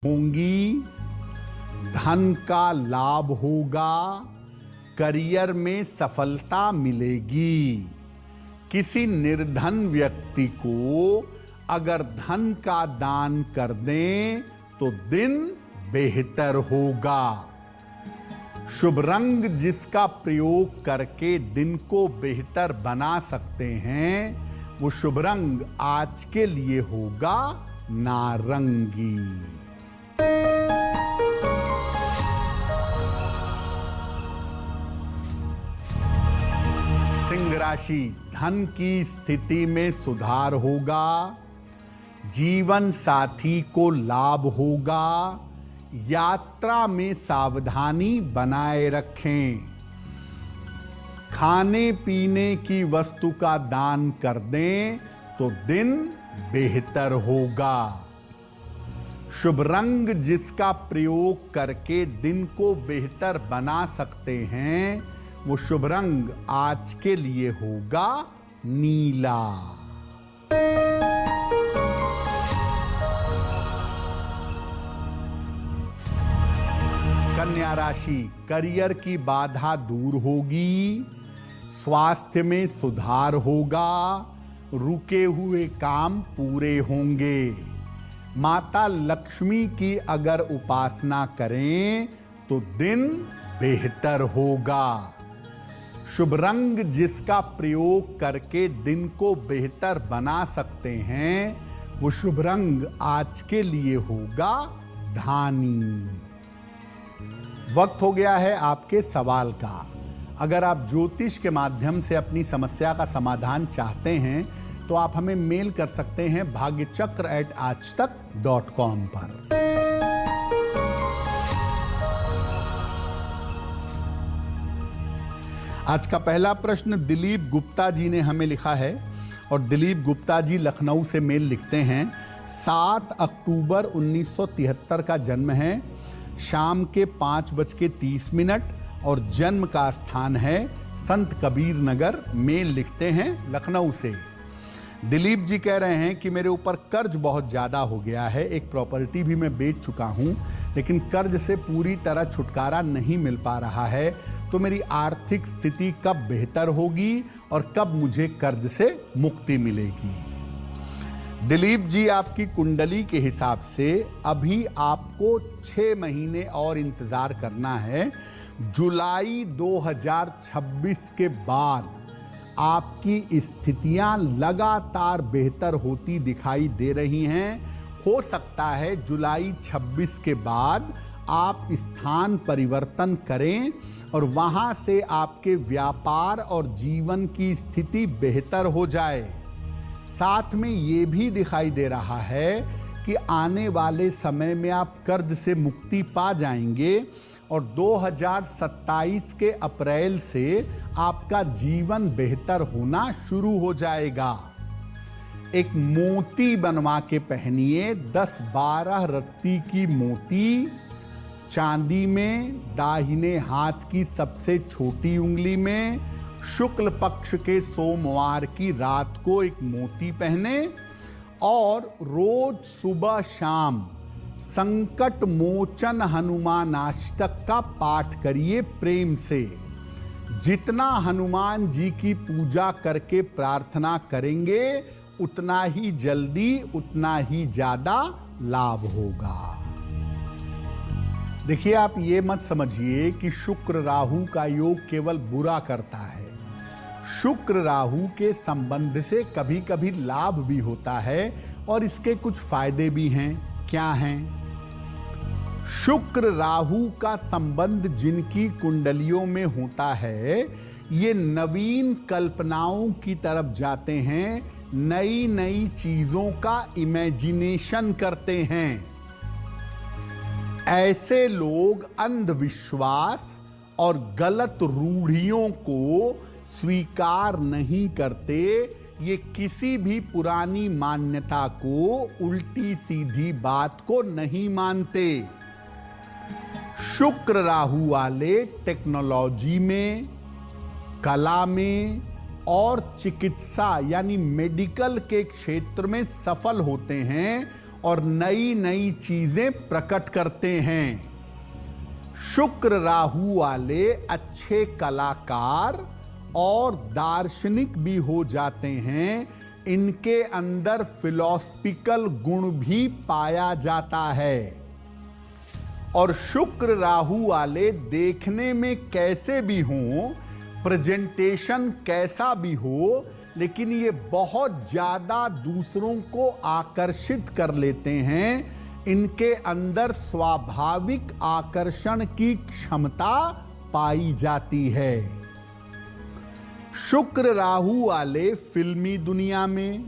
होंगी, धन का लाभ होगा, करियर में सफलता मिलेगी। किसी निर्धन व्यक्ति को अगर धन का दान कर दें तो दिन बेहतर होगा। शुभ रंग जिसका प्रयोग करके दिन को बेहतर बना सकते हैं, वो शुभ रंग आज के लिए होगा नारंगी। सिंह राशि, धन की स्थिति में सुधार होगा, जीवन साथी को लाभ होगा, यात्रा में सावधानी बनाए रखें। खाने पीने की वस्तु का दान कर दें तो दिन बेहतर होगा। शुभ रंग जिसका प्रयोग करके दिन को बेहतर बना सकते हैं, वो शुभ रंग आज के लिए होगा नीला। कन्या राशि, करियर की बाधा दूर होगी, स्वास्थ्य में सुधार होगा, रुके हुए काम पूरे होंगे। माता लक्ष्मी की अगर उपासना करें तो दिन बेहतर होगा। शुभ रंग जिसका प्रयोग करके दिन को बेहतर बना सकते हैं, वो शुभ रंग आज के लिए होगा धानी। वक्त हो गया है आपके सवाल का। अगर आप ज्योतिष के माध्यम से अपनी समस्या का समाधान चाहते हैं तो आप हमें मेल कर सकते हैं bhagyachakra@aajtak.com पर। आज का पहला प्रश्न दिलीप गुप्ता जी ने हमें लिखा है और दिलीप गुप्ता जी लखनऊ से मेल लिखते हैं। 7 अक्टूबर 1973 का जन्म है, शाम के 5:30 और जन्म का स्थान है संत कबीर नगर। मेल लिखते हैं लखनऊ से। दिलीप जी कह रहे हैं कि मेरे ऊपर कर्ज बहुत ज़्यादा हो गया है, एक प्रॉपर्टी भी मैं बेच चुका हूँ, लेकिन कर्ज से पूरी तरह छुटकारा नहीं मिल पा रहा है। तो मेरी आर्थिक स्थिति कब बेहतर होगी और कब मुझे कर्ज से मुक्ति मिलेगी? दिलीप जी, आपकी कुंडली के हिसाब से अभी आपको 6 महीने और इंतजार करना है। जुलाई 2026 के बाद आपकी स्थितियां लगातार बेहतर होती दिखाई दे रही हैं। हो सकता है जुलाई 26 के बाद आप स्थान परिवर्तन करें और वहां से आपके व्यापार और जीवन की स्थिति बेहतर हो जाए। साथ में ये भी दिखाई दे रहा है कि आने वाले समय में आप कर्ज से मुक्ति पा जाएंगे और 2027 के अप्रैल से आपका जीवन बेहतर होना शुरू हो जाएगा। एक मोती बनवा के पहनिए, 10-12 रत्ती की मोती, चांदी में, दाहिने हाथ की सबसे छोटी उंगली में, शुक्ल पक्ष के सोमवार की रात को एक मोती पहने और रोज सुबह शाम संकट मोचन हनुमानाष्टक का पाठ करिए प्रेम से। जितना हनुमान जी की पूजा करके प्रार्थना करेंगे, उतना ही जल्दी, उतना ही ज्यादा लाभ होगा। देखिए, आप ये मत समझिए कि शुक्र राहु का योग केवल बुरा करता है। शुक्र राहु के संबंध से कभी कभी लाभ भी होता है और इसके कुछ फायदे भी हैं। क्या हैं? शुक्र राहु का संबंध जिनकी कुंडलियों में होता है, ये नवीन कल्पनाओं की तरफ जाते हैं, नई नई चीजों का इमेजिनेशन करते हैं। ऐसे लोग अंधविश्वास और गलत रूढ़ियों को स्वीकार नहीं करते। ये किसी भी पुरानी मान्यता को, उल्टी सीधी बात को नहीं मानते। शुक्र राहु वाले टेक्नोलॉजी में, कला में और चिकित्सा यानी मेडिकल के क्षेत्र में सफल होते हैं और नई नई चीजें प्रकट करते हैं। शुक्र राहु वाले अच्छे कलाकार और दार्शनिक भी हो जाते हैं। इनके अंदर फिलॉसफिकल गुण भी पाया जाता है। और शुक्र राहु वाले देखने में कैसे भी हों, प्रेजेंटेशन कैसा भी हो, लेकिन ये बहुत ज्यादा दूसरों को आकर्षित कर लेते हैं। इनके अंदर स्वाभाविक आकर्षण की क्षमता पाई जाती है। शुक्र राहु वाले फिल्मी दुनिया में,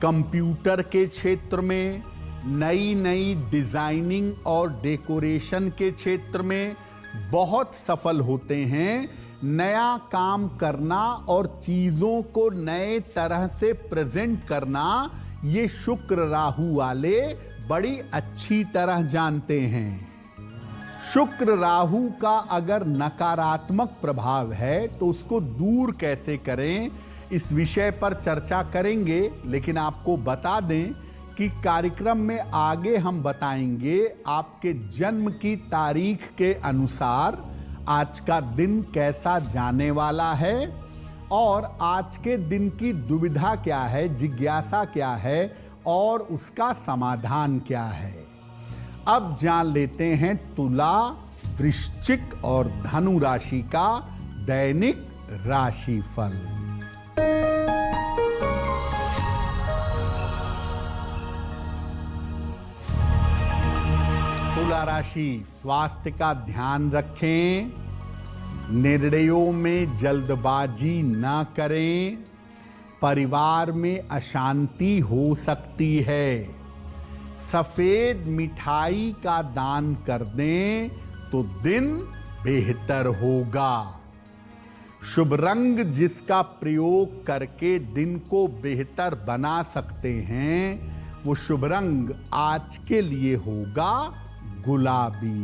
कंप्यूटर के क्षेत्र में, नई नई डिजाइनिंग और डेकोरेशन के क्षेत्र में बहुत सफल होते हैं। नया काम करना और चीजों को नए तरह से प्रेजेंट करना, ये शुक्र राहु वाले बड़ी अच्छी तरह जानते हैं। शुक्र राहु का अगर नकारात्मक प्रभाव है तो उसको दूर कैसे करें, इस विषय पर चर्चा करेंगे। लेकिन आपको बता दें कि कार्यक्रम में आगे हम बताएंगे आपके जन्म की तारीख के अनुसार आज का दिन कैसा जाने वाला है और आज के दिन की दुविधा क्या है, जिज्ञासा क्या है और उसका समाधान क्या है। अब जान लेते हैं तुला, वृश्चिक और धनु राशि का दैनिक राशिफल। तुला राशि, स्वास्थ्य का ध्यान रखें, निर्णयों में जल्दबाजी ना करें, परिवार में अशांति हो सकती है। सफेद मिठाई का दान कर दें तो दिन बेहतर होगा। शुभ रंग जिसका प्रयोग करके दिन को बेहतर बना सकते हैं, वो शुभ रंग आज के लिए होगा गुलाबी।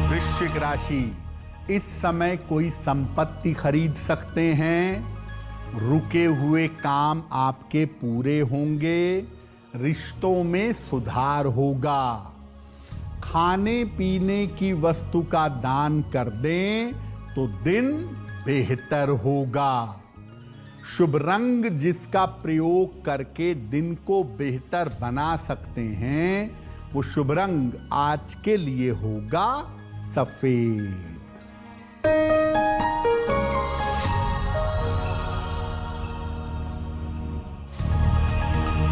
वृश्चिक राशि, इस समय कोई संपत्ति खरीद सकते हैं। रुके हुए काम आपके पूरे होंगे। रिश्तों में सुधार होगा। खाने पीने की वस्तु का दान कर दें तो दिन बेहतर होगा। शुभ रंग जिसका प्रयोग करके दिन को बेहतर बना सकते हैं, वो शुभ रंग आज के लिए होगा सफेद।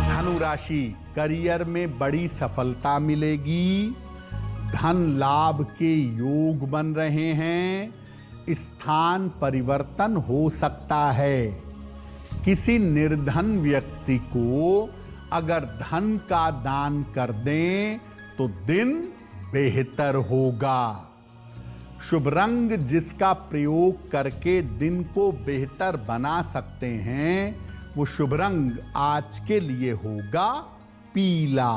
धनु राशि, करियर में बड़ी सफलता मिलेगी। धन लाभ के योग बन रहे हैं। स्थान परिवर्तन हो सकता है। किसी निर्धन व्यक्ति को अगर धन का दान कर दें तो दिन बेहतर होगा। शुभ रंग जिसका प्रयोग करके दिन को बेहतर बना सकते हैं, वो शुभ रंग आज के लिए होगा पीला।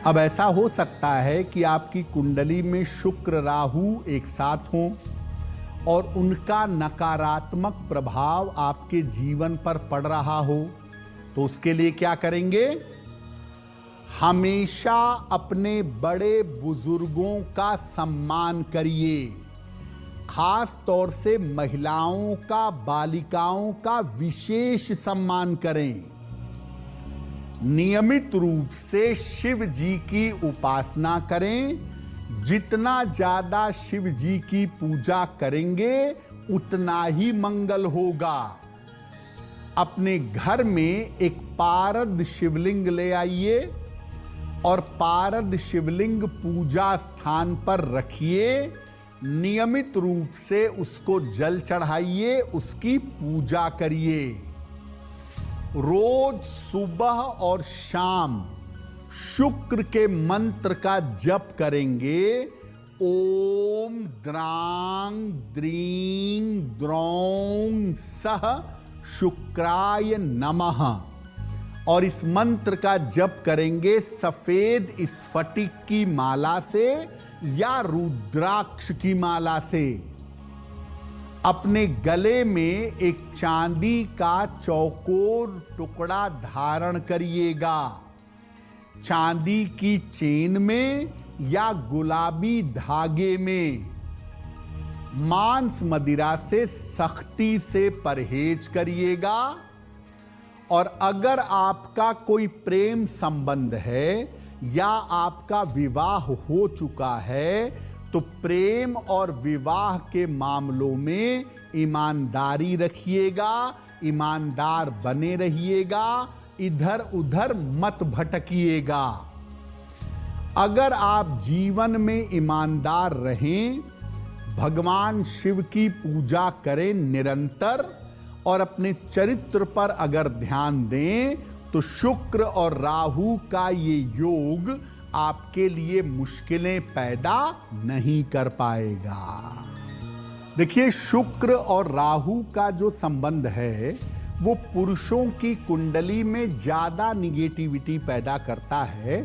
अब ऐसा हो सकता है कि आपकी कुंडली में शुक्र राहु एक साथ हों और उनका नकारात्मक प्रभाव आपके जीवन पर पड़ रहा हो, तो उसके लिए क्या करेंगे? हमेशा अपने बड़े बुजुर्गों का सम्मान करिए। खास तौर से महिलाओं का, बालिकाओं का विशेष सम्मान करें। नियमित रूप से शिव जी की उपासना करें। जितना ज्यादा शिव जी की पूजा करेंगे उतना ही मंगल होगा। अपने घर में एक पारद शिवलिंग ले आइए और पारद शिवलिंग पूजा स्थान पर रखिए। नियमित रूप से उसको जल चढ़ाइए, उसकी पूजा करिए। रोज सुबह और शाम शुक्र के मंत्र का जप करेंगे। ओम द्रांग द्रीं द्रौं सह शुक्राय नमः, और इस मंत्र का जप करेंगे सफेद स्फटिक की माला से या रुद्राक्ष की माला से। अपने गले में एक चांदी का चौकोर टुकड़ा धारण करिएगा। चांदी की चेन में या गुलाबी धागे में। मांस मदिरा से सख्ती से परहेज करिएगा। और अगर आपका कोई प्रेम संबंध है या आपका विवाह हो चुका है तो प्रेम और विवाह के मामलों में ईमानदारी रखिएगा, ईमानदार बने रहिएगा, इधर उधर मत भटकिएगा। अगर आप जीवन में ईमानदार रहें, भगवान शिव की पूजा करें निरंतर और अपने चरित्र पर अगर ध्यान दें तो शुक्र और राहु का ये योग आपके लिए मुश्किलें पैदा नहीं कर पाएगा। देखिए, शुक्र और राहु का जो संबंध है वो पुरुषों की कुंडली में ज्यादा निगेटिविटी पैदा करता है,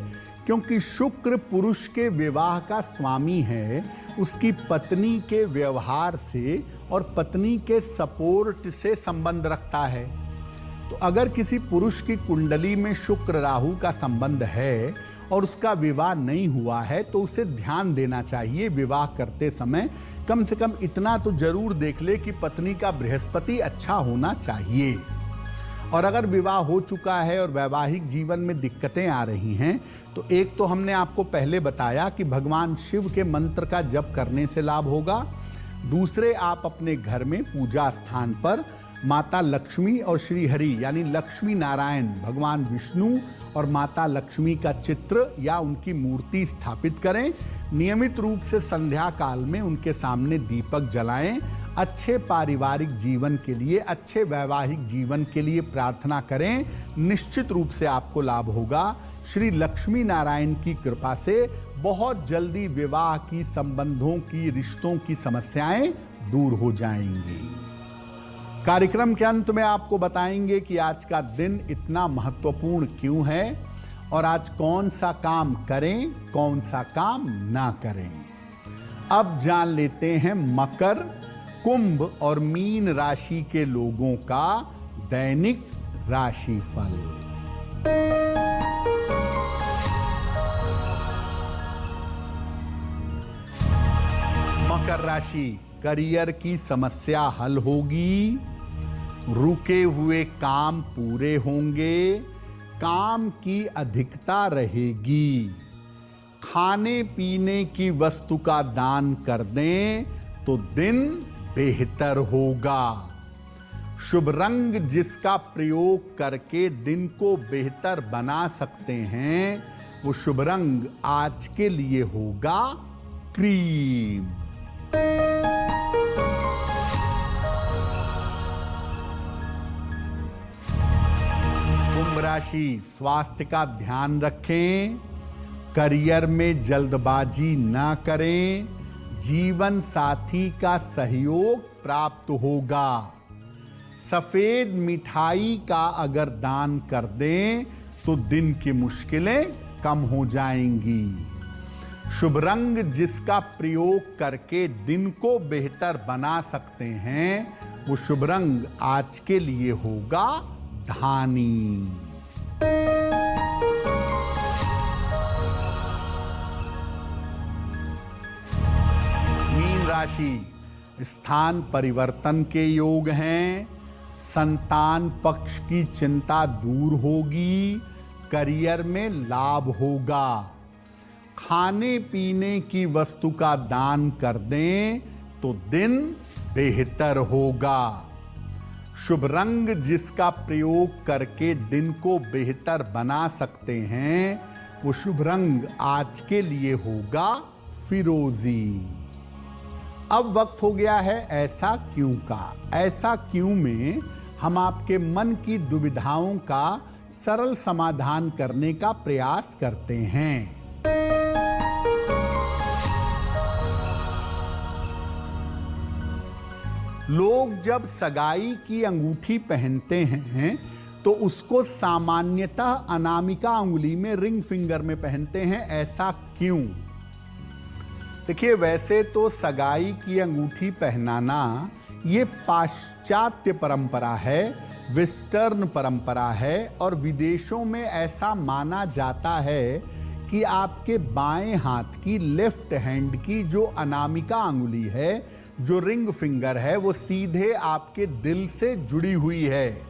क्योंकि शुक्र पुरुष के विवाह का स्वामी है, उसकी पत्नी के व्यवहार से और पत्नी के सपोर्ट से संबंध रखता है। तो अगर किसी पुरुष की कुंडली में शुक्र राहु का संबंध है और उसका विवाह नहीं हुआ है तो उसे ध्यान देना चाहिए। विवाह करते समय कम से कम इतना तो जरूर देख ले कि पत्नी का बृहस्पति अच्छा होना चाहिए। और अगर विवाह हो चुका है और वैवाहिक जीवन में दिक्कतें आ रही हैं तो एक तो हमने आपको पहले बताया कि भगवान शिव के मंत्र का जप करने से लाभ होगा। दूसरे, आप अपने घर में पूजा स्थान पर माता लक्ष्मी और श्री हरि यानी लक्ष्मी नारायण भगवान विष्णु और माता लक्ष्मी का चित्र या उनकी मूर्ति स्थापित करें। नियमित रूप से संध्या काल में उनके सामने दीपक जलाएं। अच्छे पारिवारिक जीवन के लिए, अच्छे वैवाहिक जीवन के लिए प्रार्थना करें। निश्चित रूप से आपको लाभ होगा। श्री लक्ष्मी नारायण की कृपा से बहुत जल्दी विवाह की, संबंधों की, रिश्तों की समस्याएं दूर हो जाएंगी। कार्यक्रम के अंत में आपको बताएंगे कि आज का दिन इतना महत्वपूर्ण क्यों है और आज कौन सा काम करें, कौन सा काम ना करें। अब जान लेते हैं मकर, कुंभ और मीन राशि के लोगों का दैनिक राशिफल। मकर राशि, करियर की समस्या हल होगी, रुके हुए काम पूरे होंगे, काम की अधिकता रहेगी। खाने पीने की वस्तु का दान कर दें तो दिन बेहतर होगा। शुभ रंग जिसका प्रयोग करके दिन को बेहतर बना सकते हैं वो शुभ रंग आज के लिए होगा क्रीम। कुंभ राशि, स्वास्थ्य का ध्यान रखें, करियर में जल्दबाजी ना करें, जीवन साथी का सहयोग प्राप्त होगा। सफेद मिठाई का अगर दान कर दें तो दिन की मुश्किलें कम हो जाएंगी। शुभ रंग जिसका प्रयोग करके दिन को बेहतर बना सकते हैं वो शुभ रंग आज के लिए होगा धानी। मीन राशि, स्थान परिवर्तन के योग हैं, संतान पक्ष की चिंता दूर होगी, करियर में लाभ होगा। खाने पीने की वस्तु का दान कर दें तो दिन बेहतर होगा। शुभ रंग जिसका प्रयोग करके दिन को बेहतर बना सकते हैं वो शुभ रंग आज के लिए होगा फिरोजी। अब वक्त हो गया है ऐसा क्यों का। ऐसा क्यों में हम आपके मन की दुविधाओं का सरल समाधान करने का प्रयास करते हैं। लोग जब सगाई की अंगूठी पहनते हैं तो उसको सामान्यतः अनामिका अंगुली में, रिंग फिंगर में पहनते हैं। ऐसा क्यों? देखिए, वैसे तो सगाई की अंगूठी पहनाना ये पाश्चात्य परंपरा है, वेस्टर्न परंपरा है और विदेशों में ऐसा माना जाता है कि आपके बाएं हाथ की, लेफ्ट हैंड की जो अनामिका अंगुली है, जो रिंग फिंगर है, वो सीधे आपके दिल से जुड़ी हुई है।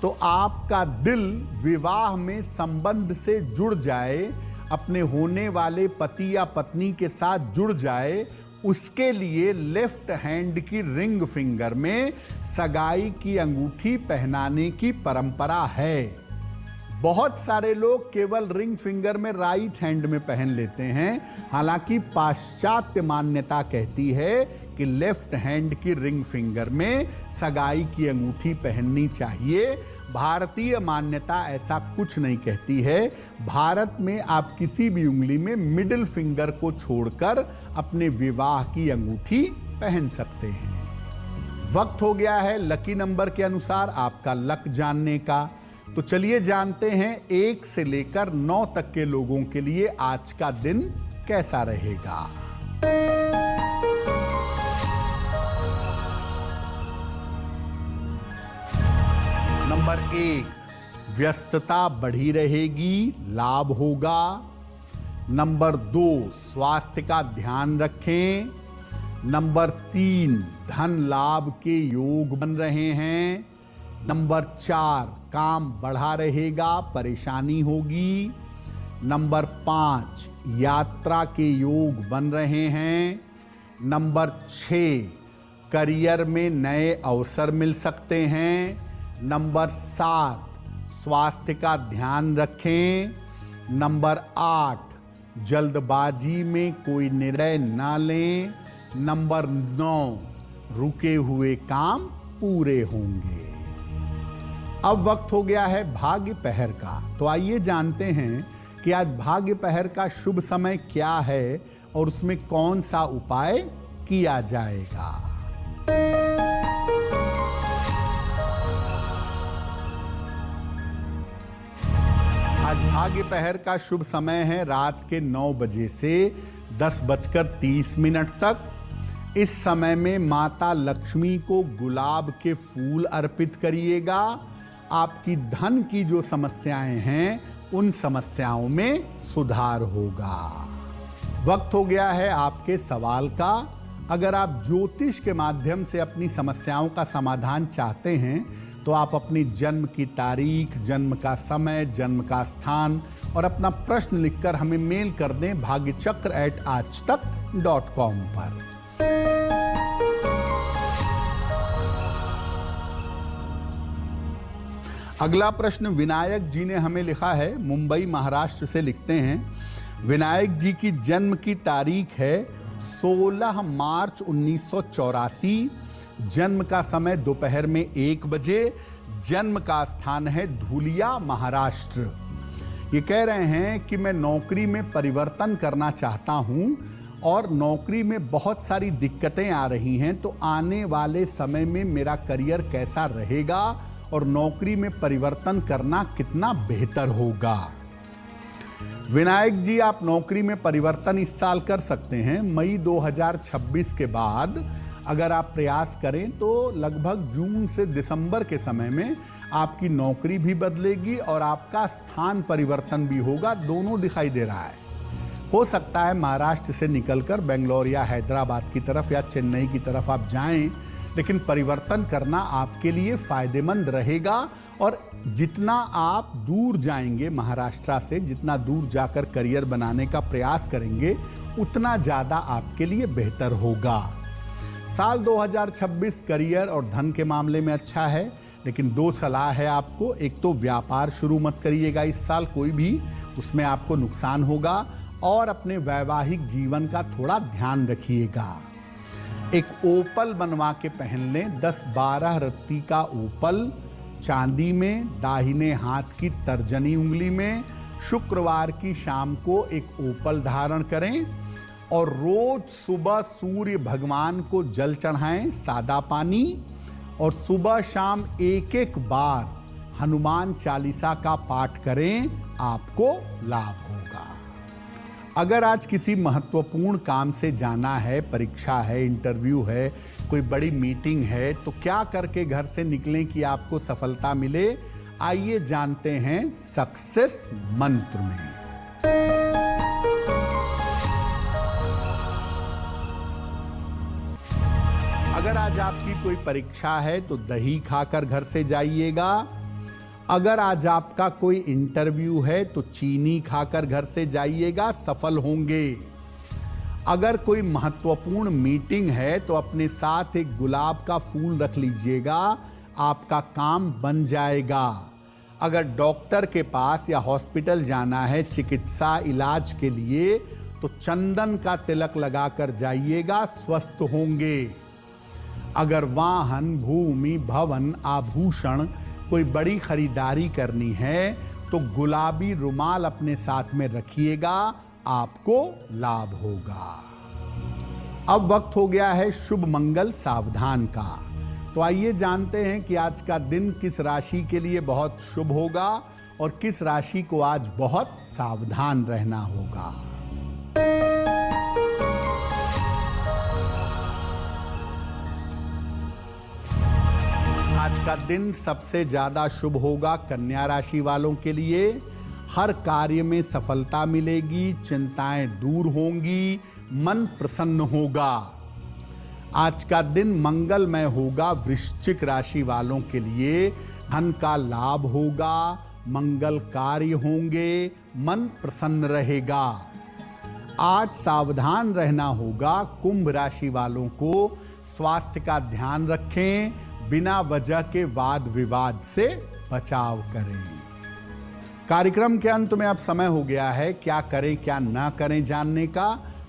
तो आपका दिल विवाह में संबंध से जुड़ जाए, अपने होने वाले पति या पत्नी के साथ जुड़ जाए, उसके लिए लेफ्ट हैंड की रिंग फिंगर में सगाई की अंगूठी पहनाने की परंपरा है। बहुत सारे लोग केवल रिंग फिंगर में राइट हैंड में पहन लेते हैं, हालांकि पाश्चात्य मान्यता कहती है कि लेफ्ट हैंड की रिंग फिंगर में सगाई की अंगूठी पहननी चाहिए। भारतीय मान्यता ऐसा कुछ नहीं कहती है। भारत में आप किसी भी उंगली में मिडिल फिंगर को छोड़कर अपने विवाह की अंगूठी पहन सकते हैं। वक्त हो गया है लकी नंबर के अनुसार आपका लक जानने का। तो चलिए जानते हैं 1 से लेकर 9 तक के लोगों के लिए आज का दिन कैसा रहेगा। नंबर 1, व्यस्तता बढ़ी रहेगी, लाभ होगा। नंबर 2, स्वास्थ्य का ध्यान रखें। नंबर 3, धन लाभ के योग बन रहे हैं। नंबर 4, काम बढ़ा रहेगा, परेशानी होगी। नंबर 5, यात्रा के योग बन रहे हैं। नंबर 6, करियर में नए अवसर मिल सकते हैं। नंबर 7, स्वास्थ्य का ध्यान रखें। नंबर 8, जल्दबाजी में कोई निर्णय ना लें। नंबर 9, रुके हुए काम पूरे होंगे। अब वक्त हो गया है भाग्य पहर का। तो आइए जानते हैं कि आज भाग्य पहर का शुभ समय क्या है और उसमें कौन सा उपाय किया जाएगा। आज भाग्य पहर का शुभ समय है रात के 9 बजे से 10:30 तक। इस समय में माता लक्ष्मी को गुलाब के फूल अर्पित करिएगा। आपकी धन की जो समस्याएं हैं उन समस्याओं में सुधार होगा। वक्त हो गया है आपके सवाल का। अगर आप ज्योतिष के माध्यम से अपनी समस्याओं का समाधान चाहते हैं तो आप अपनी जन्म की तारीख, जन्म का समय, जन्म का स्थान और अपना प्रश्न लिखकर हमें मेल कर दें bhagyachakra@aajtak.com पर। अगला प्रश्न विनायक जी ने हमें लिखा है, मुंबई महाराष्ट्र से लिखते हैं। विनायक जी की जन्म की तारीख है 16 मार्च 1984। जन्म का समय दोपहर में 1 बजे। जन्म का स्थान है धुलिया, महाराष्ट्र। ये कह रहे हैं कि मैं नौकरी में परिवर्तन करना चाहता हूं और नौकरी में बहुत सारी दिक्कतें आ रही हैं, तो आने वाले समय में मेरा करियर कैसा रहेगा और नौकरी में परिवर्तन करना कितना बेहतर होगा। विनायक जी, आप नौकरी में परिवर्तन इस साल कर सकते हैं। मई 2026 के बाद अगर आप प्रयास करें तो लगभग जून से दिसंबर के समय में आपकी नौकरी भी बदलेगी और आपका स्थान परिवर्तन भी होगा। दोनों दिखाई दे रहा है। हो सकता है महाराष्ट्र से निकलकर बेंगलोर या हैदराबाद की तरफ या चेन्नई की तरफ आप जाएं, लेकिन परिवर्तन करना आपके लिए फायदेमंद रहेगा। और जितना आप दूर जाएंगे महाराष्ट्र से, जितना दूर जाकर करियर बनाने का प्रयास करेंगे, उतना ज़्यादा आपके लिए बेहतर होगा। साल 2026 करियर और धन के मामले में अच्छा है, लेकिन 2 सलाह है आपको। एक तो व्यापार शुरू मत करिएगा इस साल कोई भी, उसमें आपको नुकसान होगा। और अपने वैवाहिक जीवन का थोड़ा ध्यान रखिएगा। एक ओपल बनवा के पहन लें, 10-12 रत्ती का ओपल, चांदी में, दाहिने हाथ की तर्जनी उंगली में। शुक्रवार की शाम को एक ओपल धारण करें और रोज सुबह सूर्य भगवान को जल चढ़ाएं, सादा पानी। और सुबह शाम 1-1 बार हनुमान चालीसा का पाठ करें, आपको लाभ होगा। अगर आज किसी महत्वपूर्ण काम से जाना है, परीक्षा है, इंटरव्यू है, कोई बड़ी मीटिंग है, तो क्या करके घर से निकलें कि आपको सफलता मिले? आइए जानते हैं सक्सेस मंत्र में। अगर आज आपकी कोई परीक्षा है तो दही खाकर घर से जाइएगा। अगर आज आपका कोई इंटरव्यू है तो चीनी खाकर घर से जाइएगा, सफल होंगे। अगर कोई महत्वपूर्ण मीटिंग है तो अपने साथ एक गुलाब का फूल रख लीजिएगा, आपका काम बन जाएगा। अगर डॉक्टर के पास या हॉस्पिटल जाना है चिकित्सा इलाज के लिए तो चंदन का तिलक लगाकर जाइएगा, स्वस्थ होंगे। अगर वाहन, भूमि, भवन, आभूषण कोई बड़ी खरीदारी करनी है तो गुलाबी रुमाल अपने साथ में रखिएगा, आपको लाभ होगा। अब वक्त हो गया है शुभ मंगल सावधान का। तो आइए जानते हैं कि आज का दिन किस राशि के लिए बहुत शुभ होगा और किस राशि को आज बहुत सावधान रहना होगा। आज का दिन सबसे ज्यादा शुभ होगा कन्या राशि वालों के लिए। हर कार्य में सफलता मिलेगी, चिंताएं दूर होंगी, मन प्रसन्न होगा। आज का दिन मंगलमय होगा वृश्चिक राशि वालों के लिए। धन का लाभ होगा, मंगल कार्य होंगे, मन प्रसन्न रहेगा। आज सावधान रहना होगा कुंभ राशि वालों को। स्वास्थ्य का ध्यान रखें, बिना वजह के वाद विवाद से बचाव करें। कार्यक्रम के अंत में अब समय हो गया है क्या करें क्या ना करें जानने का।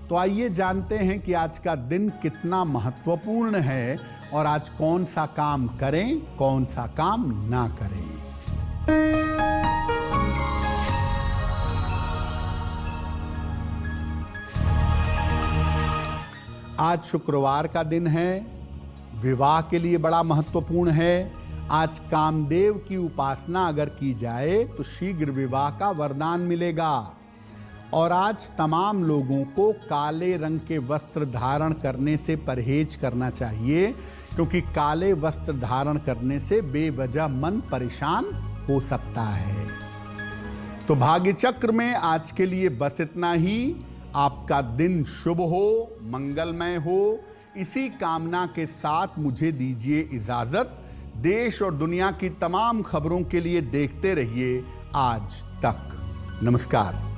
तो आइए जानते हैं कि आज का दिन कितना महत्वपूर्ण है और आज कौन सा काम करें, कौन सा काम ना करें। आज शुक्रवार का दिन है, विवाह के लिए बड़ा महत्वपूर्ण है। आज कामदेव की उपासना अगर की जाए तो शीघ्र विवाह का वरदान मिलेगा। और आज तमाम लोगों को काले रंग के वस्त्र धारण करने से परहेज करना चाहिए, क्योंकि काले वस्त्र धारण करने से बेवजह मन परेशान हो सकता है। तो भाग्य चक्र में आज के लिए बस इतना ही। आपका दिन शुभ हो, मंगलमय हो, इसी कामना के साथ मुझे दीजिए इजाजत। देश और दुनिया की तमाम खबरों के लिए देखते रहिए आज तक। नमस्कार।